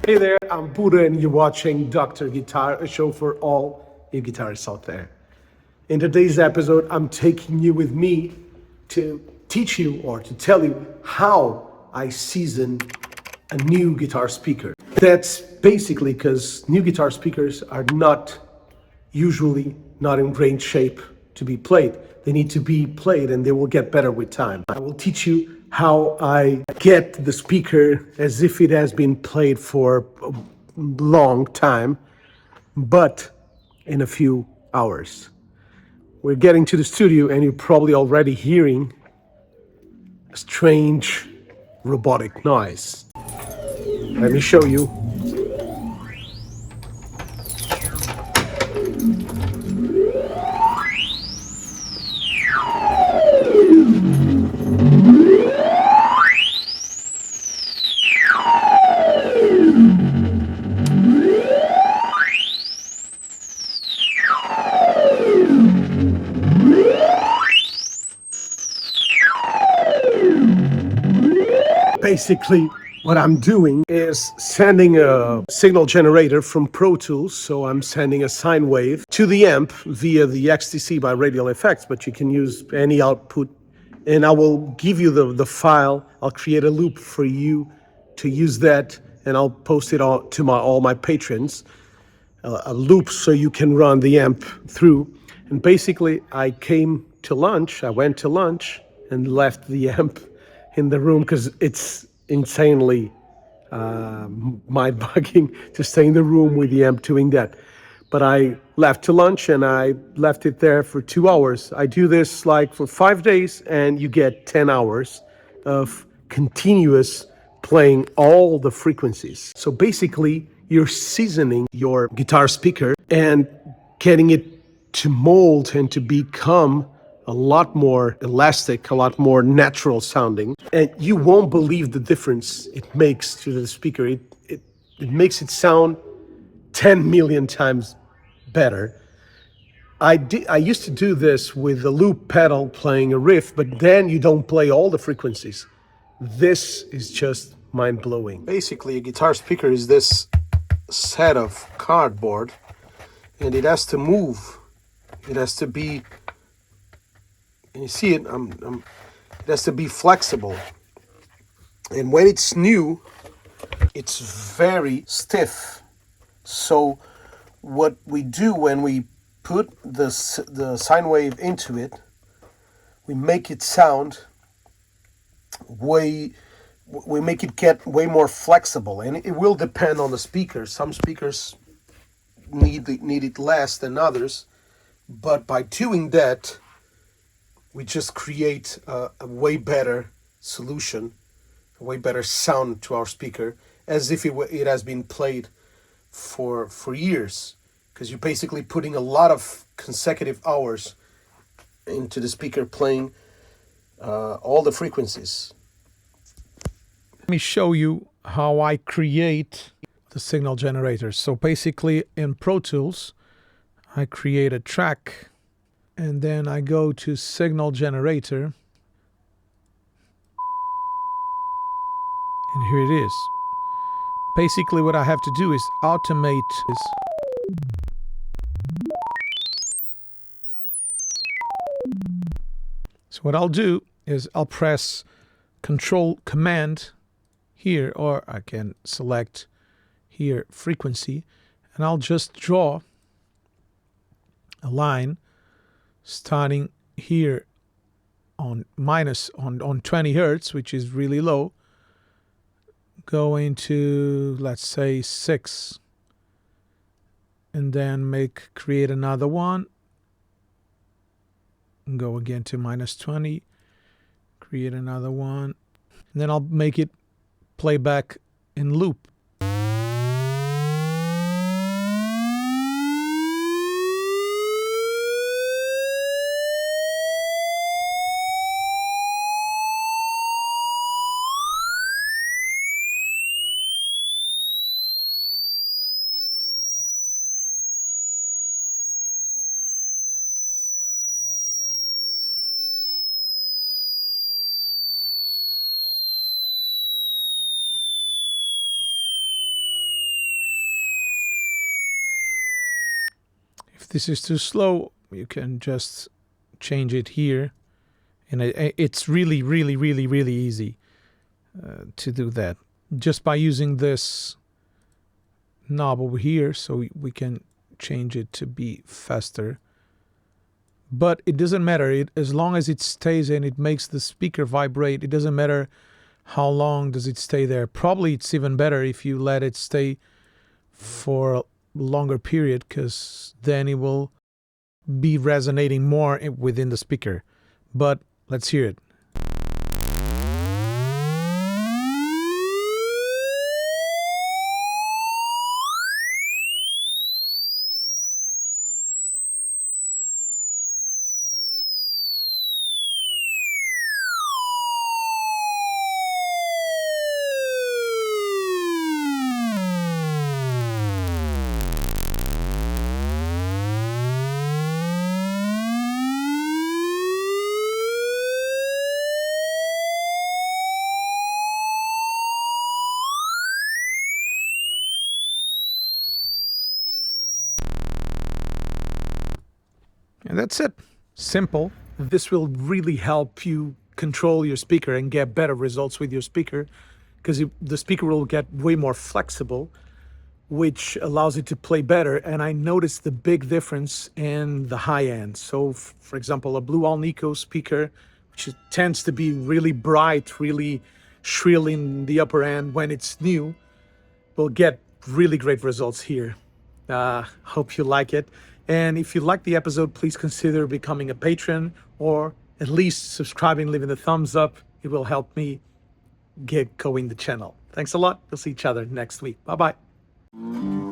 Hey there, I'm Budda and you're watching Dr. Guitar, a show for all you guitarists out there. In today's episode, I'm taking you with me to teach you or to tell you how I season a new guitar speaker. That's basically because new guitar speakers are usually not in great shape to be played. They need to be played and they will get better with time. I will teach you how I get the speaker as if it has been played for a long time, but in a few hours. We're getting to the studio and you're probably already hearing a strange robotic noise. Let me show you. Basically, what I'm doing is sending a signal generator from Pro Tools. So I'm sending a sine wave to the amp via the XTC by Radial Effects, but you can use any output. And I will give you the file. I'll create a loop for you to use that, and I'll post it all to all my patrons. A loop so you can run the amp through. And basically, I went to lunch and left the amp in the room because it's insanely mind-boggling to stay in the room with the amp doing that. But I left to lunch and I left it there for 2 hours. I do this like for 5 days and you get 10 hours of continuous playing all the frequencies. So basically, you're seasoning your guitar speaker and getting it to mold and to become a lot more elastic, a lot more natural sounding. And you won't believe the difference it makes to the speaker. It makes it sound 10 million times better. I used to do this with the loop pedal playing a riff, but then you don't play all the frequencies. This is just mind-blowing. Basically, a guitar speaker is this set of cardboard, and it has to move. It has to be, and you see it, it has to be flexible. And when it's new, it's very stiff. So what we do when we put the sine wave into it, we make it get way more flexible, and it will depend on the speaker. Some speakers need it less than others, but by doing that, we just create a way better solution, a way better sound to our speaker, as if it has been played for years, because you're basically putting a lot of consecutive hours into the speaker playing all the frequencies. Let me show you how I create the signal generators. So basically in Pro Tools, I create a track and then I go to signal generator. And here it is. Basically what I have to do is automate this. So what I'll do is I'll press Control Command here, or I can select here frequency, and I'll just draw a line starting here on 20 hertz, which is really low, going to, let's say, 6, and then create another one, and go again to -20, create another one, and then I'll make it play back in loop. this is too slow, you can just change it here. And it's really, really, really, really easy to do that just by using this knob over here. So we can change it to be faster. But it doesn't matter. As long as it stays and it makes the speaker vibrate, it doesn't matter how long does it stay there. Probably it's even better if you let it stay for a longer period, because then it will be resonating more within the speaker. But let's hear it. And that's it. Simple. This will really help you control your speaker and get better results with your speaker, because the speaker will get way more flexible, which allows it to play better. And I noticed the big difference in the high end. So for example, a Blue Alnico speaker, which tends to be really bright, really shrill in the upper end when it's new, will get really great results here. Hope you like it. And if you like the episode, please consider becoming a patron, or at least subscribing, leaving the thumbs up. It will help me get going the channel. Thanks a lot. We'll see each other next week. Bye-bye.